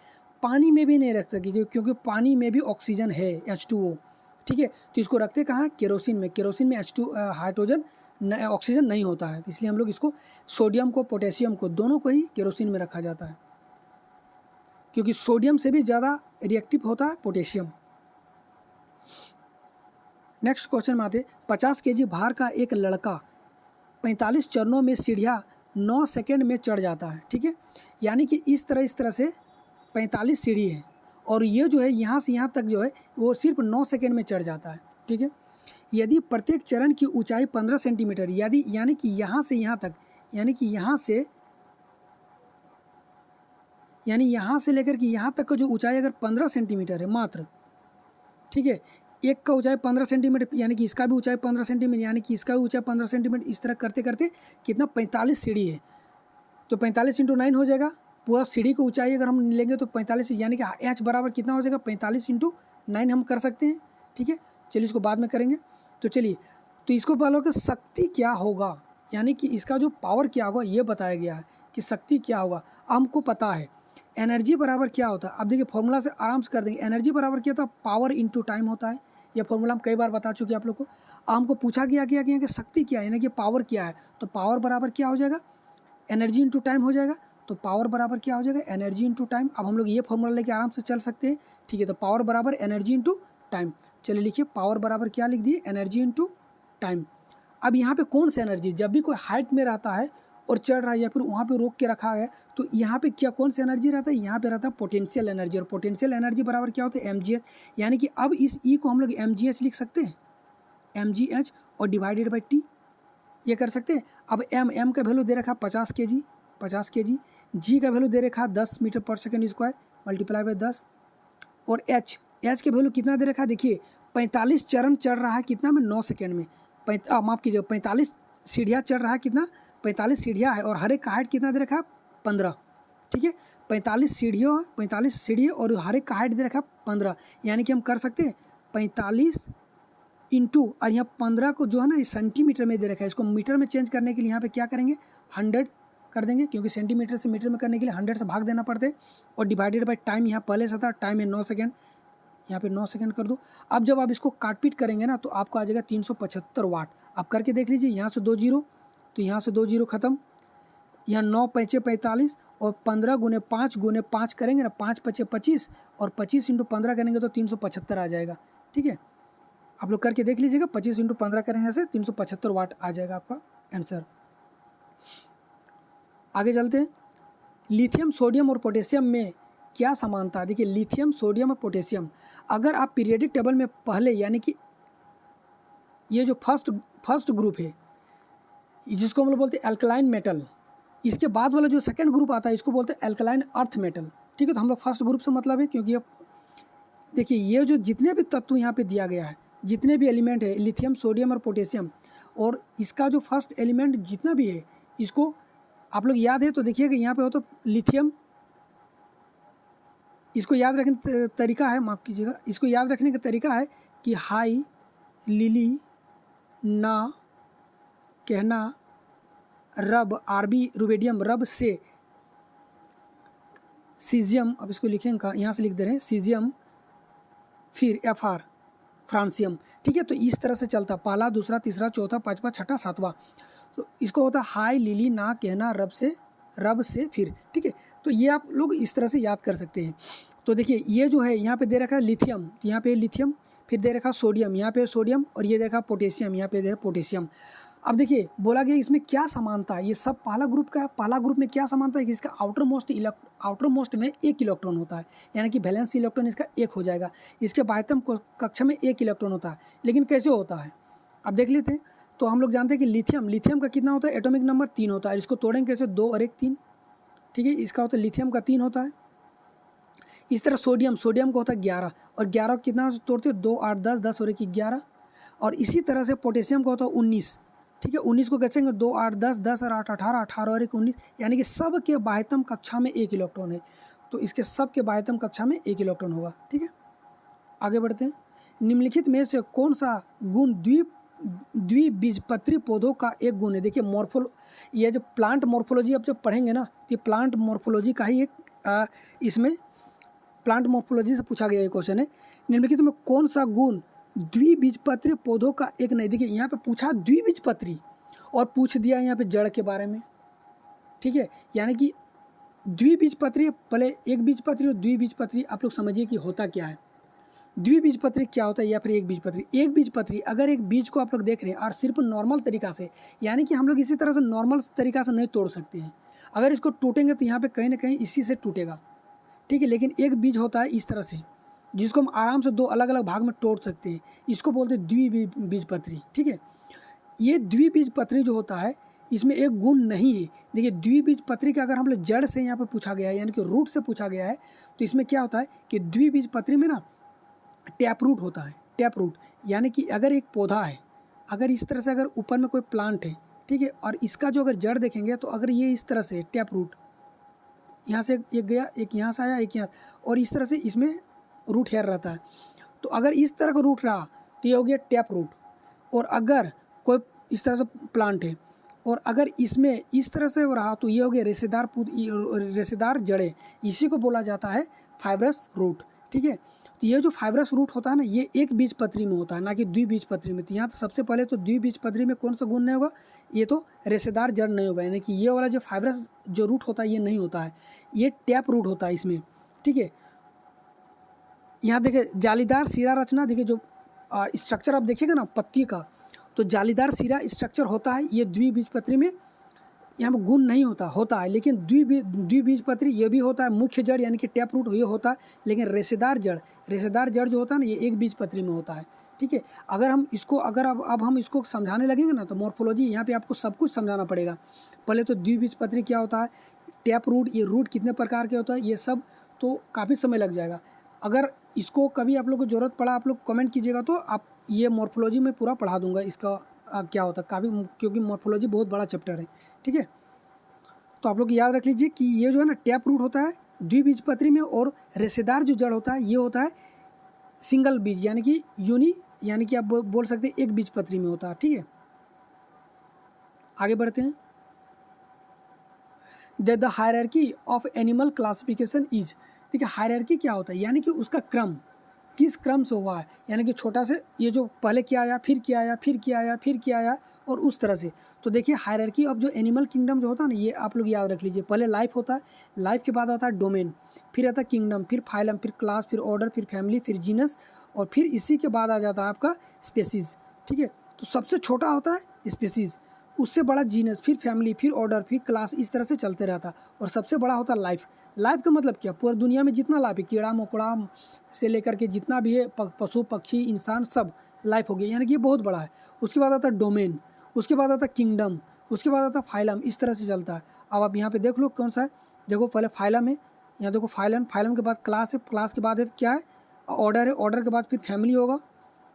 पानी में भी नहीं रख सकते क्योंकि पानी में भी ऑक्सीजन है H2O, ठीक है। तो इसको रखते कहाँ, केरोसिन में, केरोसिन में H2 हाइड्रोजन ऑक्सीजन नहीं होता है, तो इसलिए हम लोग इसको सोडियम को पोटेशियम को दोनों को ही केरोसिन में रखा जाता है, क्योंकि सोडियम से भी ज़्यादा रिएक्टिव होता है पोटेशियम। नेक्स्ट क्वेश्चन में आते, 50 kg भार का एक लड़का 45 चरणों में सीढ़ियाँ 9 सेकेंड में चढ़ जाता है, ठीक है। यानी कि इस तरह से 45 सीढ़ी है और ये जो है यहाँ से यहाँ तक जो है वो सिर्फ 9 सेकेंड में चढ़ जाता है, ठीक है। यदि प्रत्येक चरण की ऊंचाई 15 सेंटीमीटर, यानी कि यहाँ से यहाँ तक, यानी कि यहाँ से यानी यहाँ से लेकर के यहाँ तक का जो ऊंचाई अगर 15 सेंटीमीटर है मात्र, ठीक है, एक का ऊंचाई 15 सेंटीमीटर, यानी कि इसका भी ऊंचाई 15 सेंटीमीटर, यानी कि इसका भी ऊंचाई 15 सेंटीमीटर, इस तरह करते करते कितना 45 सीढ़ी है, तो 45 × 9 हो जाएगा। पूरा सीढ़ी की ऊंचाई अगर हम लेंगे तो 45, यानी कि एच बराबर कितना हो जाएगा 45 × 9 हम कर सकते हैं, ठीक है। चलिए इसको बाद में करेंगे। तो चलिए, तो इसको पहले कि शक्ति क्या होगा, यानी कि इसका जो पावर क्या होगा ये बताया गया है कि शक्ति क्या होगा। हमको पता है एनर्जी बराबर क्या होता है। अब देखिए फॉर्मूला से आराम से कर देंगे। एनर्जी बराबर क्या होता है, पावर इंटू टाइम होता है। यह फॉर्मूला हम कई बार बता चुके हैं आप लोग को। हमको पूछा गया कि शक्ति क्या है, यानी कि पावर क्या है, तो पावर बराबर क्या हो जाएगा, एनर्जी इंटू टाइम हो जाएगा। तो पावर बराबर क्या हो जाएगा, एनर्जी इंटू टाइम। अब हम लोग ये फॉर्मूला लेके आराम से चल सकते हैं, ठीक है। तो पावर बराबर एनर्जी इंटू टाइम। चलिए लिखिए, पावर बराबर क्या लिख दिए, एनर्जी इंटू टाइम। अब यहाँ पे कौन सा एनर्जी, जब भी कोई हाइट में रहता है और चढ़ रहा है या फिर वहाँ पे रोक के रखा है, तो यहाँ पे क्या कौन सा एनर्जी रहता है, यहाँ पे रहता है पोटेंशियल एनर्जी। और पोटेंशियल एनर्जी बराबर क्या होता है, mgh। यानी कि अब इस E को हम लोग mgh लिख सकते हैं, mgh, और डिवाइडेड बाई T ये कर सकते हैं। अब m का वैल्यू दे रखा 50 kg, g का वैल्यू दे रखा 10 मीटर पर सेकेंड स्क्वायर मल्टीप्लाई बाई 10, और h के वैल्यू कितना दे रखा है, देखिए 45 चरण चढ़ रहा है कितना में, 9 सेकेंड में। माफ़ कीजिए, 45 सीढ़ियाँ चढ़ रहा है कितना, 45 सीढ़ियाँ है, और हर एक का हाइट कितना दे रखा है 15, ठीक है। 45 सीढ़ियाँ और हर एक का हाइट दे रखा है 15, यानी कि हम कर सकते हैं 45 इंटू, और यहाँ 15 को जो है ना इस सेंटीमीटर में दे रखा है, इसको मीटर में चेंज करने के लिए यहाँ पे क्या करेंगे 100 कर देंगे, क्योंकि सेंटीमीटर से मीटर में करने के लिए 100 से भाग देना पड़ता है। और डिवाइडेड बाई टाइम, यहाँ पहले से था टाइम है 9 सेकेंड, यहाँ पे 9 सेकेंड कर दो। अब जब आप इसको काट पीट करेंगे ना तो आपको आ जाएगा 375 वाट। आप करके देख लीजिए, यहाँ से 2 जीरो, तो यहाँ से 2 जीरो खत्म, यहाँ 9 5 45, और 15 × 5 × 5 करेंगे ना, 5 5 25, और 25 × 15 करेंगे तो 375 आ जाएगा, ठीक है। आप लोग करके देख लीजिएगा, 25 × 15 करेंगे से 375 वाट आ जाएगा आपका आंसर। आगे चलते हैं। लिथियम, सोडियम और पोटेशियम में क्या समानता है। देखिए लिथियम, सोडियम और पोटेशियम, अगर आप पीरियोडिक टेबल में पहले, यानी कि ये जो फर्स्ट ग्रुप है जिसको हम लोग बोलते हैं एल्कलाइन मेटल, इसके बाद वाला जो सेकंड ग्रुप आता है इसको बोलते हैं एल्कलाइन अर्थ मेटल, ठीक है। तो हम लोग फर्स्ट ग्रुप से मतलब है, क्योंकि देखिए ये जो जितने भी तत्व यहाँ पे दिया गया है, जितने भी एलिमेंट है लिथियम, सोडियम और पोटेशियम, और इसका जो फर्स्ट एलिमेंट जितना भी है, इसको आप लोग याद है तो देखिएगा यहाँ पे हो तो लिथियम, इसको याद रखने का तरीका है, माफ़ कीजिएगा, इसको याद रखने का तरीका है कि हाई लिली ना कहना रब, आरबी रुबेडियम, रब से सीजियम, अब इसको लिखेंगे यहाँ से लिख दे रहे हैं सीजियम, फिर FR फ्रांसियम, ठीक है। तो इस तरह से चलता, पहला, दूसरा, तीसरा, चौथा, पाँचवा, छठा, सातवां, तो इसको होता हाई लिली ना कहना रब से फिर, ठीक है। तो ये आप लोग इस तरह से याद कर सकते हैं। तो देखिए ये जो है यहाँ पे दे रखा है लिथियम, तो यहाँ पे लिथियम, फिर दे रखा सोडियम, यहाँ पे सोडियम, और ये दे रखा पोटेशियम, यहाँ पे दे रखा पोटेशियम। अब देखिए बोला गया इसमें क्या समानता है, ये सब पहला ग्रुप में क्या समानता है कि इसका आउटर मोस्ट में 1 इलेक्ट्रॉन होता है, यानी कि वैलेंस इलेक्ट्रॉन इसका 1 हो जाएगा। इसके बाह्यतम कक्षा में 1 इलेक्ट्रॉन होता है, लेकिन कैसे होता है अब देख लेते हैं। तो हम लोग जानते हैं कि लिथियम का कितना होता है, एटॉमिक नंबर 3 होता है। इसको तोड़ेंगे कैसे, 2 और 1 3, ठीक है। इसका होता है लिथियम का 3 होता है। इस तरह सोडियम का होता है 11, और 11 को कितना तोड़ते हैं, 2 8 10, 10 और 1 11। और इसी तरह से पोटेशियम का होता है 19, ठीक है। 19 को कैसे 2 8 10, 10 और 8 18, 18 और 1 19, यानी कि सब के बाह्यतम कक्षा में 1 इलेक्ट्रॉन है। तो इसके सब के बाह्यतम कक्षा में 1 इलेक्ट्रॉन होगा, ठीक है। आगे बढ़ते हैं। निम्नलिखित में से कौन सा गुण द्विबीजपत्री पौधों का एक गुण है। देखिए ये जो प्लांट मॉर्फोलॉजी आप जब पढ़ेंगे ना, तो ये प्लांट मॉर्फोलॉजी का ही एक इसमें प्लांट मॉर्फोलॉजी से पूछा गया ये क्वेश्चन है। निम्नलिखित में कौन सा गुण द्विबीजपत्री पौधों का एक नहीं। देखिए यहाँ पे पूछा द्विबीजपत्री और पूछ दिया यहाँ पे जड़ के बारे में, ठीक है। यानी कि द्विबीजपत्री, पहले एक बीजपत्री और द्विबीजपत्री आप लोग समझिए कि होता क्या है। द्विबीजपत्री क्या होता है या फिर एक बीजपत्री, अगर एक बीज को आप लोग देख रहे हैं और सिर्फ नॉर्मल तरीका से, यानी कि हम लोग इसी तरह से नॉर्मल तरीका से नहीं तोड़ सकते हैं। अगर इसको टूटेंगे तो यहाँ पे कहीं ना कहीं इसी से टूटेगा, ठीक है। लेकिन एक बीज होता है इस तरह से, जिसको हम आराम से 2 अलग अलग भाग में तोड़ सकते हैं, इसको बोलते हैं द्विबीजपत्री, ठीक है। ये द्विबीजपत्री जो होता है इसमें एक गुण नहीं है। देखिए द्विबीजपत्री का अगर हम लोग जड़ से यहाँ पे पूछा गया है यानी कि रूट से पूछा गया है तो इसमें क्या होता है कि द्विबीजपत्री में ना टैप रूट होता है। टैप रूट यानी कि अगर एक पौधा है, अगर इस तरह से अगर ऊपर में कोई प्लांट है, ठीक है, और इसका जो अगर जड़ देखेंगे तो अगर ये इस तरह से टैप रूट, यहाँ से एक गया, एक यहाँ से आया, एक यहाँ, और इस तरह से इसमें रूट हेयर रहता है। तो अगर इस तरह का रूट रहा तो ये हो गया टैप रूट। और अगर कोई इस तरह से प्लांट है और अगर इसमें इस तरह से रहा तो ये हो गया रेशेदार जड़ें, इसी को बोला जाता है फाइब्रस रूट। ठीक है, तो ये जो फाइब्रस रूट होता है ना, ये एक बीजपत्री में होता है, ना कि द्विबीजपत्री में। तो यहाँ तो सबसे पहले तो द्विबीजपत्री में कौन सा गुण नहीं होगा, ये तो रेशेदार जड़ नहीं होगा, यानी कि ये वाला जो फाइब्रस जो रूट होता है ये नहीं होता है, ये टैप रूट होता है इसमें। ठीक है, यहाँ देखिए जालीदार सिरा रचना, देखिए जो स्ट्रक्चर आप देखिएगा ना पत्ती का, तो जालीदार सिरा स्ट्रक्चर होता है, ये द्विबीजपत्री में यहाँ पर गुण नहीं होता है, लेकिन द्विबीजपत्री ये भी होता है। मुख्य जड़ यानी कि टैप रूट ये होता है, लेकिन रेशेदार जड़ जो होता है ना, ये एक बीजपत्री में होता है। ठीक है, अगर हम इसको अब हम इसको समझाने लगेंगे ना तो मॉर्फोलॉजी यहाँ पे आपको सब कुछ समझाना पड़ेगा। पहले तो द्विबीजपत्री क्या होता है, टैप रूट, ये रूट कितने प्रकार के होता है, ये सब तो काफ़ी समय लग जाएगा। अगर इसको कभी आप लोग को ज़रूरत पड़ा, आप लोग कमेंट कीजिएगा तो आप ये मॉर्फोलॉजी में पूरा पढ़ा दूंगा इसका क्या होता है काफ़ी, क्योंकि मॉर्फोलॉजी बहुत बड़ा चैप्टर है। ठीक है, तो आप लोग याद रख लीजिए कि ये जो है ना टैप रूट होता है द्विबीजपत्री में, और रेशेदार जो जड़ होता है ये होता है सिंगल बीज यानी कि यानी कि आप बोल सकते हैं एक बीजपत्री में होता है। ठीक है, आगे बढ़ते हैं। The hierarchy of animal classification is, देखिए हायरार्की क्या होता है, यानी कि उसका क्रम किस क्रम से हुआ है, यानी कि छोटा से ये जो पहले क्या आया, फिर क्या आया, फिर क्या आया, फिर क्या आया, और उस तरह से। तो देखिए हायरार्की ऑफ जो एनिमल किंगडम जो होता है ना, ये आप लोग याद रख लीजिए। पहले लाइफ होता है, लाइफ के बाद आता है डोमेन, फिर आता है किंगडम, फिर फाइलम, फिर क्लास, फिर ऑर्डर, फिर फैमिली, फिर जीनस, और फिर इसी के बाद आ जाता है आपका स्पेसीज। ठीक है, तो सबसे छोटा होता है स्पेसीज, उससे बड़ा जीनस, फिर फैमिली, फिर ऑर्डर, फिर क्लास, इस तरह से चलते रहता है। और सबसे बड़ा होता है लाइफ। लाइफ का मतलब क्या, पूरी दुनिया में जितना लाइफ है, कीड़ा मकोड़ा से लेकर के जितना भी है, पशु पक्षी इंसान, सब लाइफ हो गया, यानी कि ये बहुत बड़ा है। उसके बाद आता है डोमेन, उसके बाद आता है किंगडम, उसके बाद आता है फाइलम, इस तरह से चलता है। अब आप यहाँ पे देख लो कौन सा है, देखो पहले फाइलम है, यहाँ देखो फाइलम, फाइलम के बाद क्लास है, क्लास के बाद है क्या है, ऑर्डर है, ऑर्डर के बाद फिर फैमिली होगा,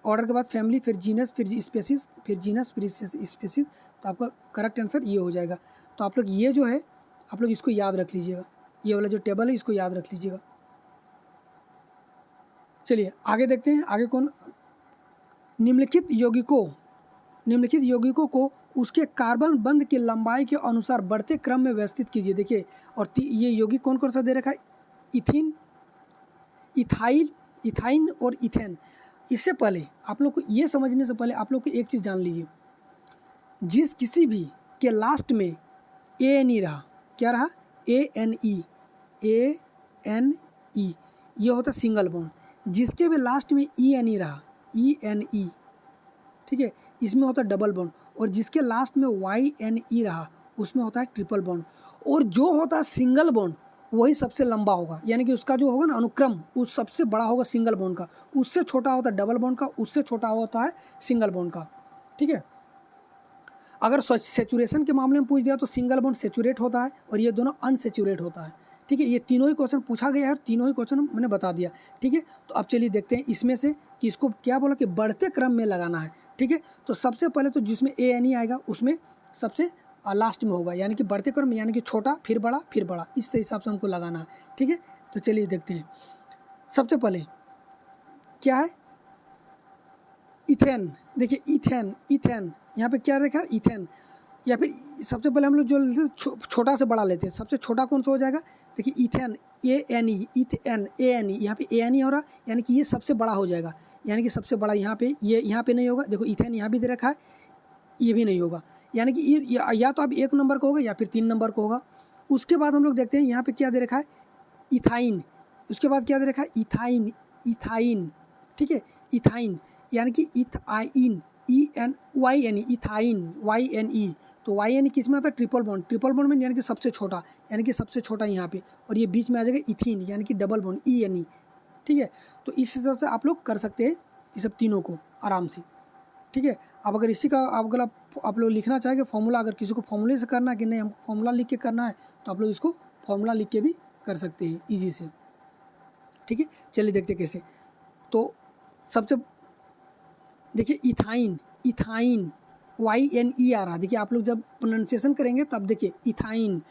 ऑर्डर के बाद फैमिली, फिर जीनस, फिर स्पेसीज, फिर जीनस, फिर स्पेसीज। तो आपका करेक्ट आंसर ये हो जाएगा। तो आप लोग ये जो है आप लोग इसको याद रख लीजिएगा, ये वाला जो टेबल है इसको याद रख लीजिएगा। चलिए आगे देखते हैं, आगे कौन, निम्नलिखित यौगिकों को उसके कार्बन बंध की लंबाई के अनुसार बढ़ते क्रम में व्यवस्थित कीजिए। देखिए, और ये यौगिक कौन कौन सा दे रखा है, इथाइन और इथेन। इससे पहले आप लोग को ये समझने से पहले आप लोग को एक चीज़ जान लीजिए, जिस किसी भी के लास्ट में ANE रहा, क्या रहा, ANE, ये होता सिंगल बॉन्ड। जिसके भी लास्ट में ENE रहा, ENE, ठीक है, इसमें होता डबल बॉन्ड। और जिसके लास्ट में YNE रहा उसमें होता है ट्रिपल बॉन्ड। और जो होता है सिंगल बॉन्ड वही सबसे लंबा होगा, यानी कि उसका जो होगा ना अनुक्रम, उस सबसे बड़ा होगा सिंगल बॉन्ड का, उससे छोटा होता है डबल बॉन्ड का, उससे छोटा होता है सिंगल बॉन्ड का। ठीक है, अगर सेचुरेशन के मामले में पूछ दिया तो सिंगल बॉन्ड सेचुरेट होता है और ये दोनों अनसेचुरेट होता है। ठीक है, ये तीनों ही क्वेश्चन पूछा गया है और तीनों ही क्वेश्चन मैंने बता दिया। ठीक है, तो अब चलिए देखते हैं इसमें से कि इसको क्या बोला कि बढ़ते क्रम में लगाना है। ठीक है, तो सबसे पहले तो जिसमें ANE आएगा उसमें सबसे लास्ट में होगा, यानी कि बढ़ते क्रम, यानी कि छोटा फिर बड़ा फिर बड़ा, इस हिसाब से हमको लगाना है। ठीक है, तो चलिए देखते हैं। सबसे पहले क्या है, इथेन। देखिए इथेन यहाँ पे क्या देखा, इथेन, या फिर सबसे पहले हम लोग जो लेते छोटा से बड़ा लेते हैं, सबसे छोटा कौन सा हो जाएगा, देखिए इथेन, ANE, इथेन ANE, यहाँ पे ANE हो रहा, यानी कि ये सबसे बड़ा हो जाएगा, यानी कि सबसे बड़ा यहाँ पे, ये यहाँ पे नहीं होगा। देखो इथेन यहाँ भी दे रखा है, ये भी नहीं होगा, यानी कि या तो अब 1 नंबर का होगा या फिर 3 नंबर का होगा। उसके बाद हम लोग देखते हैं यहाँ पे क्या दे रखा है, इथाइन। उसके बाद क्या दे रखा है, इथाइन। ठीक है, इथाइन यानी कि इथाइन, YNE, इथाइन, YNE। तो YNE किस में आता है, ट्रिपल बॉन्ड। ट्रिपल बॉन्ड में यानी कि सबसे छोटा, यानी कि सबसे छोटा यहाँ पे, और ये बीच में आ जाएगा इथीन, यानी कि डबल बॉन्ड, ENE। ठीक है, तो इस हिसाब से आप लोग कर सकते हैं ये सब तीनों को आराम से। ठीक है। अब अगर इसी का अगर आप लोग लिखना चाहेंगे फॉर्मूला, अगर किसी को फॉर्मूले से करना है कि नहीं हमको फॉर्मूला लिख के करना है, तो आप लोग इसको फॉर्मूला लिख के भी कर सकते हैं ईजी से, ठीक है। चलिए देखते कैसे। तो सबसे देखिए इथाइन, इथाइन YNE आ रहा है। देखिए आप लोग जब प्रोनाउंसिएशन करेंगे तब देखिए इथाइन,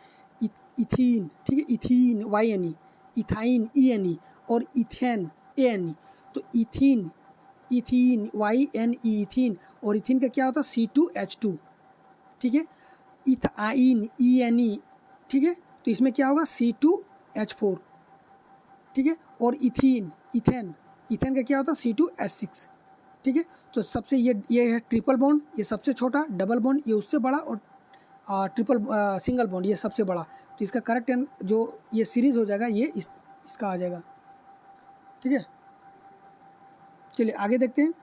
इथीन, ठीक है, इथीन YNE, इथाइन ENE और इथेन ANE। तो इथीन, इथीन YNE इथीन, और इथीन का क्या होता है C2H2, ठीक है। इथाइन ENE, ठीक है, तो इसमें क्या होगा C2H4, ठीक है। और इथीन, इथेन, इथेन का क्या होता है C2H6, ठीक है। तो सबसे ये है ट्रिपल बॉन्ड, ये सबसे छोटा, डबल बॉन्ड ये उससे बड़ा, और सिंगल बॉन्ड ये सबसे बड़ा। तो इसका करेक्ट जो ये सीरीज हो जाएगा ये इसका आ जाएगा, ठीक है। चलिए आगे देखते हैं।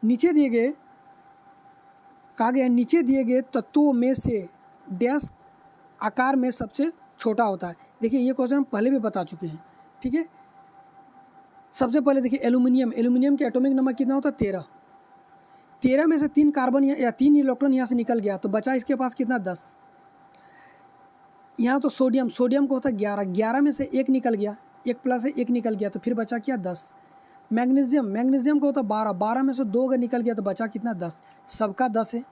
नीचे दिए गए कहा गया नीचे दिए गए तत्वों में से डैश आकार में सबसे छोटा होता है। देखिए ये क्वेश्चन हम पहले भी बता चुके हैं, ठीक है। सबसे पहले देखिए एल्यूमिनियम, एल्यूमिनियम के एटॉमिक नंबर कितना होता है 13। 13 में से 3 कार्बन या 3 इलेक्ट्रॉन यहाँ से निकल गया, तो बचा इसके पास कितना 10। यहाँ तो सोडियम, सोडियम को होता है 11, 11 में से 1 निकल गया, 1 प्लस है 1 निकल गया, तो फिर बचा क्या 10। मैग्नीशियम, मैग्नीशियम को होता है 12, 12 में से 2 अगर निकल गया तो बचा कितना 10। सबका 10 है,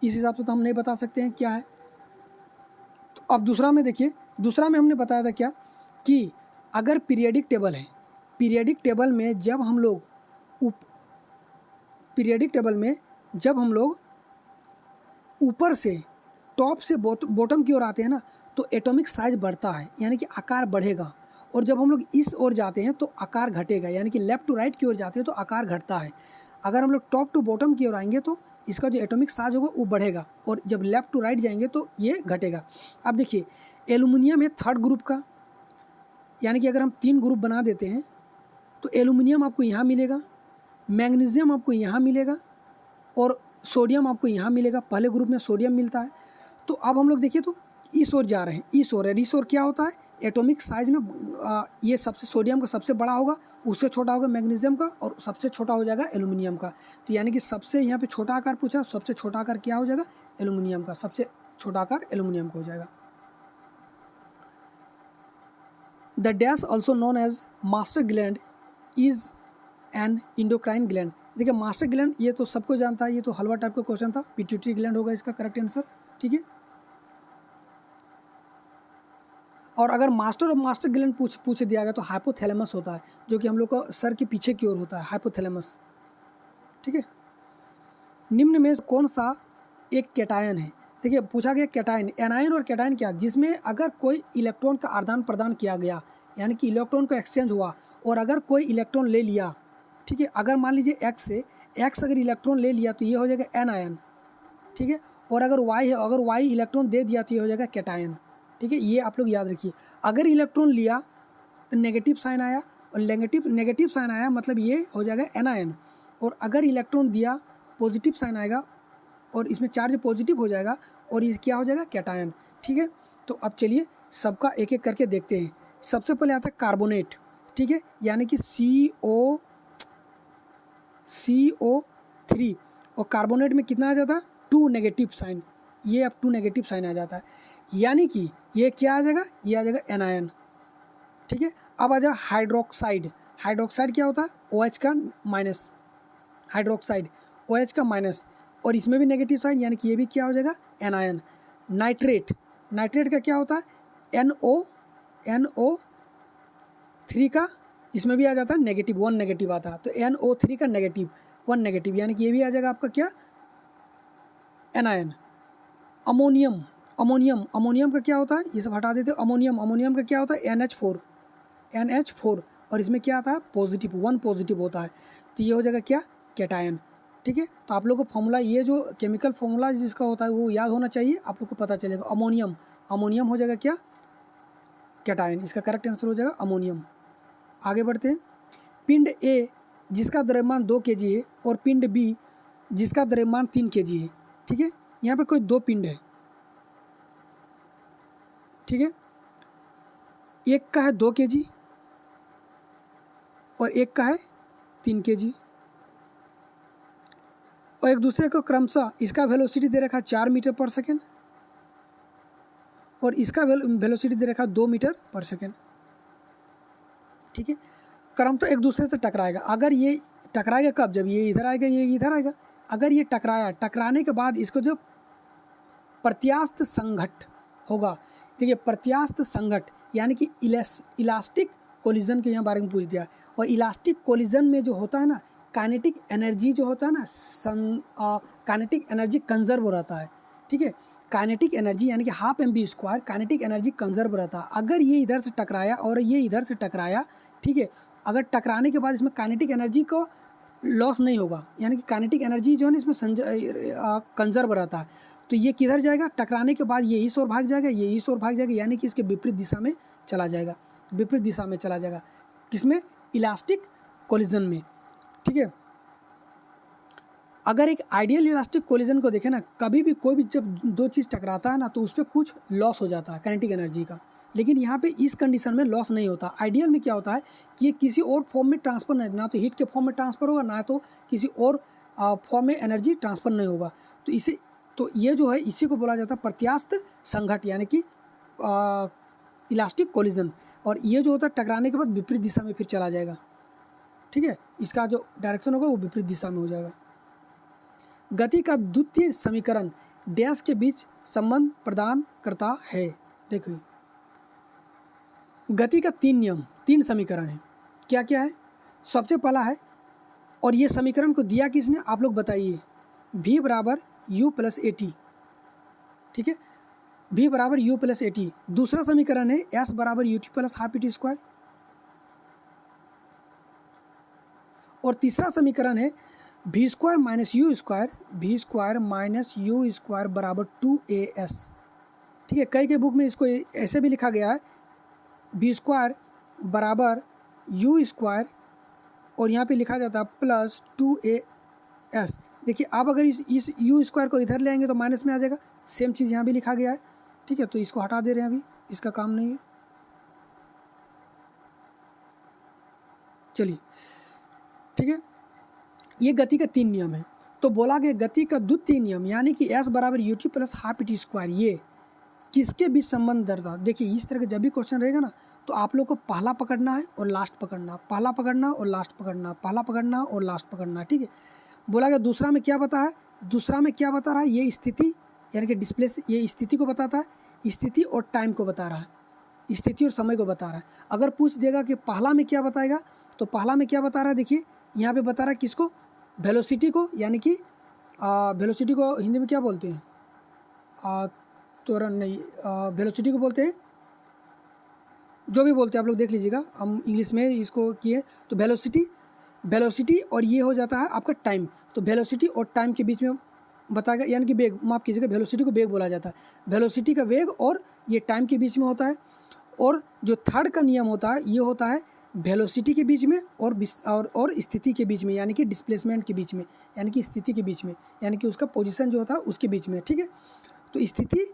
इस हिसाब से तो हम नहीं बता सकते हैं क्या है। तो अब दूसरा में देखिए, दूसरा में हमने बताया था क्या कि अगर पीरियडिक टेबल है, पीरियडिक टेबल में जब हम लोग पीरियडिक टेबल में जब हम लोग ऊपर से टॉप से बॉटम की ओर आते हैं ना, तो एटॉमिक साइज बढ़ता है, यानी कि आकार बढ़ेगा। और जब हम लोग इस ओर जाते हैं तो आकार घटेगा, यानी कि लेफ़्ट टू राइट की ओर जाते हैं तो आकार घटता है। अगर हम लोग टॉप टू बॉटम की ओर आएंगे तो इसका जो एटॉमिक साइज होगा वो बढ़ेगा, और जब लेफ़्ट टू राइट जाएंगे तो ये घटेगा। अब देखिए एल्यूमिनियम है 3rd ग्रुप का, यानी कि अगर हम 3 ग्रुप बना देते हैं तो एल्यूमिनियम आपको यहाँ मिलेगा, मैग्नीशियम आपको यहाँ मिलेगा, और सोडियम आपको यहाँ मिलेगा। पहले ग्रुप में सोडियम मिलता है। तो अब हम लोग देखिए तो इस ओर जा रहे हैं, इस ओर क्या होता है एटॉमिक साइज में ये सबसे सोडियम का सबसे बड़ा होगा, उससे छोटा होगा मैग्नीशियम का, और सबसे छोटा हो जाएगा एल्यूमिनियम का। तो यानी कि सबसे यहाँ पे छोटा आकार पूछा, सबसे छोटा आकार क्या हो जाएगा एल्यूमिनियम का, सबसे छोटा आकार एल्यूमिनियम का हो जाएगा। The dash also known as master gland is an endocrine gland. देखिए मास्टर ग्लैंड ये तो सबको जानता है, ये तो हलवा टाइप का क्वेश्चन था, पिट्यूटरी ग्लैंड होगा इसका करेक्ट आंसर, ठीक है। और अगर मास्टर और मास्टर ग्लैंड पूछ दिया गया तो हाइपोथैलेमस होता है, जो कि हम लोग को सर के पीछे की ओर होता है, हाइपोथैलेमस, ठीक है। निम्न में कौन सा एक कैटायन है। देखिए पूछा गया कैटायन, एनायन और कैटायन क्या, जिसमें अगर कोई इलेक्ट्रॉन का आदान प्रदान किया गया, यानी कि इलेक्ट्रॉन का एक्सचेंज हुआ, और अगर कोई इलेक्ट्रॉन ले लिया, ठीक है, अगर मान लीजिए एक्स अगर इलेक्ट्रॉन ले लिया तो ये हो जाएगा एनायन, ठीक है। और अगर वाई है, अगर वाई इलेक्ट्रॉन दे दिया तो ये हो जाएगा कैटायन, ठीक है। ये आप लोग याद रखिए, अगर इलेक्ट्रॉन लिया तो नेगेटिव साइन आया, और नेगेटिव साइन आया मतलब ये हो जाएगा एनायन, और अगर इलेक्ट्रॉन दिया पॉजिटिव साइन आएगा और इसमें चार्ज पॉजिटिव हो जाएगा, और ये क्या हो जाएगा कैटायन, ठीक है। तो अब चलिए सबका एक एक करके देखते हैं। सबसे पहले आता है कार्बोनेट, ठीक है, यानी कि CO3, और कार्बोनेट में कितना आ जाता है 2 नेगेटिव साइन, ये अब 2 नेगेटिव साइन आ जाता है, यानी कि ये क्या आ जाएगा, ये आ जाएगा एनायन, ठीक है। अब आ जाए हाइड्रोक्साइड, हाइड्रोक्साइड क्या होता है OH का माइनस, हाइड्रोक्साइड OH का माइनस, और इसमें भी नेगेटिव साइन, यानी कि ये भी क्या हो जाएगा एनायन। नाइट्रेट, नाइट्रेट का क्या होता है NO3 का, इसमें भी आ जाता है नेगेटिव, 1 नेगेटिव आता है, तो NO3 का नेगेटिव 1 नेगेटिव, यानी कि ये भी आ जाएगा आपका क्या एनायन। अमोनियम, अमोनियम का क्या होता है, ये सब हटा देते हैं। अमोनियम का क्या होता है NH4, और इसमें क्या आता है पॉजिटिव, 1 पॉजिटिव होता है, तो ये हो जाएगा क्या कैटायन, ठीक है। तो आप लोगों को फॉर्मूला, ये जो केमिकल फॉर्मूला जिसका होता है वो याद होना चाहिए, आप लोग को पता चलेगा। अमोनियम हो जाएगा क्या कैटायन, इसका करेक्ट आंसर हो जाएगा अमोनियम। आगे बढ़ते हैं। पिंड ए जिसका द्रव्यमान 2 kg है, और पिंड बी जिसका द्रव्यमान 3 kg है, ठीक है। यहाँ पे कोई 2 पिंड है, ठीक है, एक का है 2 kg और एक का है 3 kg, और एक दूसरे को क्रमशः इसका वेलोसिटी दे रखा 4 मीटर पर सेकेंड और इसका वेलोसिटी दे रखा 2 मीटर पर सेकेंड। ठीक है, क्रम तो एक दूसरे से टकराएगा। अगर ये टकराएगा कब? जब ये इधर आएगा, ये इधर आएगा। अगर ये टकराया, टकराने के बाद इसको जो प्रत्यास्थ संघट होगा, देखिए प्रत्यास्थ संघट यानी कि इलास्टिक कोलिजन के यहाँ बारे में पूछ दिया। और इलास्टिक कोलिजन में जो होता है ना, काइनेटिक एनर्जी जो होता है ना, काइनेटिक एनर्जी कंजर्व रहता है। ठीक है, काइनेटिक एनर्जी यानी कि half mv² kinetic energy conserve रहता है। अगर ये इधर से टकराया और ये इधर से टकराया, ठीक है, अगर टकराने के बाद इसमें काइनेटिक एनर्जी को लॉस नहीं होगा, यानी कि काइनेटिक एनर्जी जो है ना इसमें कंजर्व रहता है। तो ये किधर जाएगा? टकराने के बाद ये इस ओर भाग जाएगा, ये इस ओर भाग जाएगा, यानी कि इसके विपरीत दिशा में चला जाएगा, विपरीत दिशा में चला जाएगा। किसमें? इलास्टिक कोलिजन में। ठीक है, अगर एक आइडियल इलास्टिक कोलिजन को देखें ना, कभी भी कोई भी जब दो चीज़ टकराता है ना तो उस पर कुछ लॉस हो जाता है काइनेटिक एनर्जी का, लेकिन यहाँ पे इस कंडीशन में लॉस नहीं होता। आइडियल में क्या होता है कि ये किसी और फॉर्म में ट्रांसफर नहीं, ना तो हीट के फॉर्म में ट्रांसफर होगा, ना तो किसी और फॉर्म में एनर्जी ट्रांसफर नहीं होगा। तो ये जो है इसी को बोला जाता है प्रत्यास्थ संघट यानी कि इलास्टिक कोलिजन। और ये जो होता है टकराने के बाद विपरीत दिशा में फिर चला जाएगा। ठीक है, इसका जो डायरेक्शन होगा वो विपरीत दिशा में हो जाएगा। गति का द्वितीय समीकरण डैश के बीच संबंध प्रदान करता है। देखिए, गति का 3 नियम, 3 समीकरण है। क्या क्या है? सबसे पहला है, और ये समीकरण को दिया किसने, आप लोग बताइए, v बराबर u प्लस ए टी। ठीक है, v बराबर u प्लस ए टी। दूसरा समीकरण है s बराबर u T plus half T square. और तीसरा समीकरण है v square minus you square, v square minus you square बराबर 2as। ठीक है, कई के बुक में इसको ऐसे भी लिखा गया है, v स्क्वायर बराबर यू स्क्वायर और यहाँ पे लिखा जाता है प्लस 2as। देखिए, आप अगर इस यू स्क्वायर को इधर ले आएंगे तो माइनस में आ जाएगा। सेम चीज़ यहाँ भी लिखा गया है। ठीक है, तो इसको हटा दे रहे हैं, अभी इसका काम नहीं है। चलिए, ठीक है, ये गति का 3 नियम है। तो बोला गया गति का द्वितीय नियम यानी कि s बराबर U T plus half T square, ये किसके बीच संबंध दर्शाता? देखिए, इस तरह का जब भी क्वेश्चन रहेगा ना तो आप लोग को पहला पकड़ना है और लास्ट पकड़ना, पहला पकड़ना और लास्ट पकड़ना, पहला पकड़ना और लास्ट पकड़ना। ठीक है, बोला गया दूसरा में क्या बता है, दूसरा में क्या बता रहा है, ये स्थिति यानी कि डिस्प्ले, ये स्थिति को बताता है, स्थिति और टाइम को बता रहा है, स्थिति और समय को बता रहा है। अगर पूछ देगा कि पहला में क्या बताएगा, तो पहला में क्या बता रहा है, देखिए यहाँ पे बता रहा है किसको, वेलोसिटी को, यानी कि वेलोसिटी को हिंदी में क्या बोलते हैं, त्वरण नहीं, वेलोसिटी को बोलते हैं, जो भी बोलते हैं आप लोग देख लीजिएगा, हम इंग्लिश में इसको किए तो वेलोसिटी और ये हो जाता है आपका टाइम। तो वेलोसिटी और टाइम के बीच में बताएगा, यानी कि वेग, माफ़ कीजिएगा, वेलोसिटी को वेग बोला जाता है। वेलोसिटी का वेग और ये टाइम के बीच में होता है। और जो थर्ड का नियम होता है ये होता है वेलोसिटी के बीच में और स्थिति के बीच में, यानी कि डिस्प्लेसमेंट के बीच में, यानी कि स्थिति के बीच में, यानी कि उसका पोजीशन जो होता है उसके बीच में। ठीक है, तो स्थिति,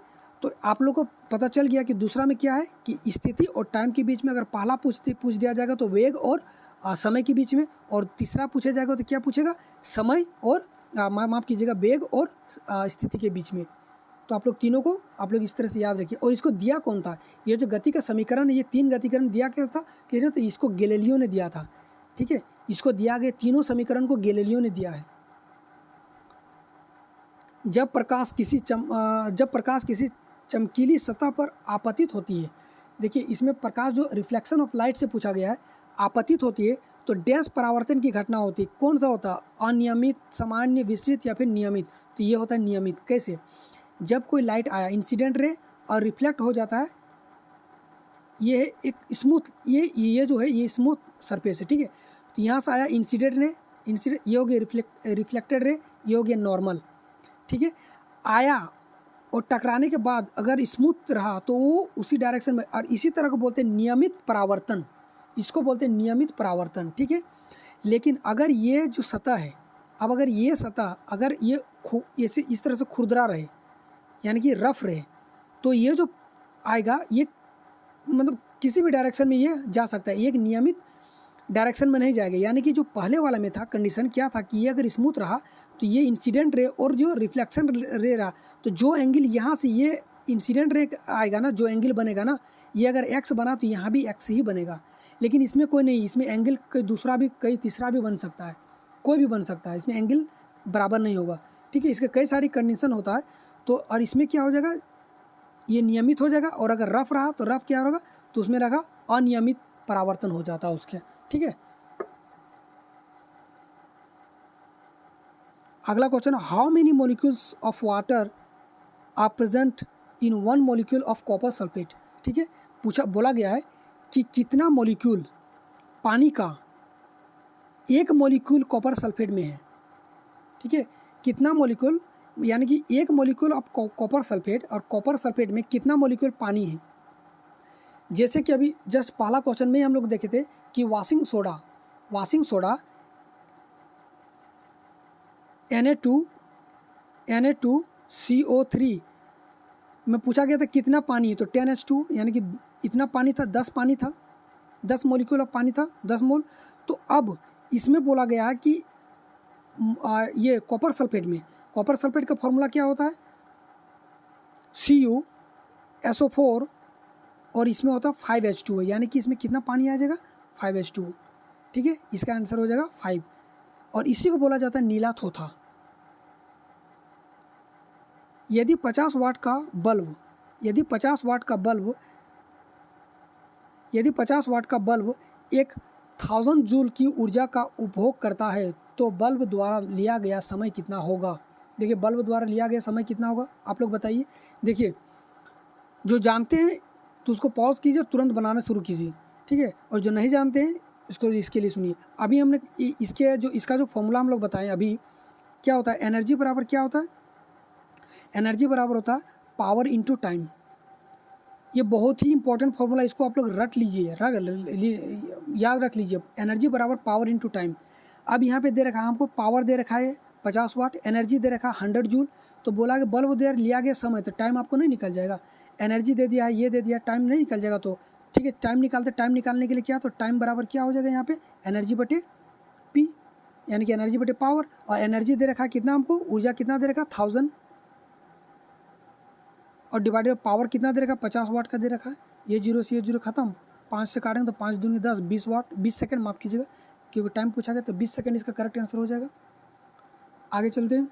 तो आप लोग को पता चल गया कि दूसरा में क्या है कि स्थिति और टाइम के बीच में अगर पहला पूछ दिया जाएगा तो वेग और समय के बीच में, और तीसरा पूछा जाएगा तो क्या पूछेगा, समय और माफ़ कीजिएगा वेग और स्थिति के बीच में। तो आप लोग तीनों को आप लोग इस तरह से याद रखिए। और इसको दिया कौन था, ये जो गति का समीकरण है, ये 3 गतिकरण दिया क्या था, तो इसको गैलीलियो ने दिया था। ठीक है, इसको दिया गया, तीनों समीकरण को गैलीलियो ने दिया है। जब प्रकाश किसी चमकीली सतह पर आपतित होती है, देखिए इसमें प्रकाश जो रिफ्लेक्शन ऑफ लाइट से पूछा गया है, आपतित होती है तो डैश परावर्तन की घटना होती है। कौन सा होता है, अनियमित, सामान्य, विस्तृत या फिर नियमित। तो ये होता है नियमित। कैसे, जब कोई लाइट आया, इंसिडेंट रे और रिफ्लेक्ट हो जाता है, ये एक स्मूथ, ये जो है ये स्मूथ सरफेस है। ठीक है, तो यहाँ से आया इंसिडेंट रे, ये हो गया रिफ्लेक्टेड रे, ये हो गया नॉर्मल। ठीक है, आया और टकराने के बाद अगर स्मूथ रहा तो वो उसी डायरेक्शन में, और इसी तरह को बोलते हैं नियमित परावर्तन, इसको बोलते हैं नियमित परावर्तन। ठीक है, लेकिन अगर ये जो सतह है, अब अगर ये सतह अगर ये ऐसे इस तरह से खुरदरा रहे, यानी कि रफ रहे, तो ये जो आएगा ये मतलब किसी भी डायरेक्शन में ये जा सकता है। ये एक डायरेक्शन में नहीं जाएगा। यानी कि जो पहले वाला में था कंडीशन क्या था कि ये अगर स्मूथ रहा तो ये इंसिडेंट रे और जो रिफ्लेक्शन रे रहा, तो जो एंगल यहाँ से ये इंसिडेंट रे आएगा ना, जो एंगल बनेगा ना, ये अगर एक्स बना तो यहाँ भी एक्स ही बनेगा। लेकिन इसमें कोई नहीं, इसमें एंगल कोई दूसरा भी कोई तीसरा भी बन सकता है, कोई भी बन सकता है, इसमें एंगल बराबर नहीं होगा। ठीक है, इसके कई सारी कंडीशन होता है। तो और इसमें क्या हो जाएगा, ये नियमित हो जाएगा, और अगर रफ रहा तो रफ क्या होगा, तो उसमें रहेगा अनियमित परावर्तन हो जाता है उसके। ठीक है, अगला question, how many molecules of water are present in one molecule of copper sulphate. ठीक है, बोला गया है कि कितना मॉलिक्यूल पानी का एक मॉलिक्यूल कॉपर सल्फेट में है। ठीक है, कितना मॉलिक्यूल, यानी कि एक मॉलिक्यूल ऑफ कॉपर सल्फेट, और कॉपर सल्फेट में कितना मॉलिक्यूल पानी है। जैसे कि अभी जस्ट पहला क्वेश्चन में हम लोग देखे थे कि वाशिंग सोडा Na2CO3 में पूछा गया था कितना पानी है, तो 10H2, यानी कि इतना पानी था, 10 पानी था, 10 मॉलिक्यूल ऑफ पानी था, 10 मोल। तो अब इसमें बोला गया है कि ये कॉपर सल्फेट का फॉर्मूला क्या होता है, CuSO4, और इसमें होता है 5H2, यानी कि इसमें कितना पानी आ जाएगा, 5H2। ठीक है, इसका आंसर हो जाएगा 5, और इसी को बोला जाता है नीला थोथा। यदि 50 वाट का बल्ब एक 1000 जूल की ऊर्जा का उपभोग करता है तो बल्ब द्वारा लिया गया समय कितना होगा। देखिए, बल्ब द्वारा लिया गया समय कितना होगा, आप लोग बताइए। देखिए, जो जानते हैं तो उसको पॉज कीजिए और तुरंत बनाना शुरू कीजिए। ठीक है, और जो नहीं जानते हैं इसके लिए सुनिए। अभी हमने इसका जो फॉर्मूला हम लोग बताएं अभी, क्या होता है, एनर्जी बराबर क्या होता है, एनर्जी बराबर होता है पावर इनटू टाइम। ये बहुत ही इंपॉर्टेंट फॉर्मूला, इसको आप लोग रट लीजिए, याद रख लीजिए। एनर्जी बराबर पावर इनटू टाइम। अब यहाँ पे दे रखा है हमको, पावर दे रखा है 50 वाट, एनर्जी दे रखा है 100 जूल। तो बोला कि बल्ब दे लिया गया समय, तो टाइम आपको नहीं निकल जाएगा। एनर्जी दे दिया है, ये दे दिया, टाइम नहीं निकल जाएगा। तो ठीक है, टाइम निकालने के लिए क्या, तो टाइम बराबर क्या हो जाएगा यहाँ पे, एनर्जी बटे पी, यानी कि एनर्जी बटे पावर। और एनर्जी दे रखा है कितना हमको, ऊर्जा कितना दे रखा, 1000, और डिवाइडेड पावर कितना दे रखा, 50 वाट का दे रखा है। ये जीरो से ये जीरो खत्म, 5 से काटेंगे तो 5 दूनी 10, 20 वाट, 20 सेकंड माफ़ कीजिएगा, क्योंकि टाइम पूछा गया, तो 20 सेकंड इसका करेक्ट आंसर हो जाएगा। आगे चलते हैं।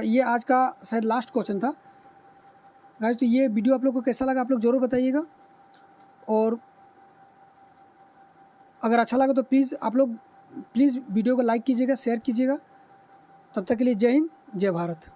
ये आज का शायद लास्ट क्वेश्चन था गाइस। तो ये वीडियो आप लोग को कैसा लगा, आप लोग ज़रूर बताइएगा, और अगर अच्छा लगा तो प्लीज़ वीडियो को लाइक कीजिएगा, शेयर कीजिएगा। तब तक के लिए जय हिंद, जय भारत।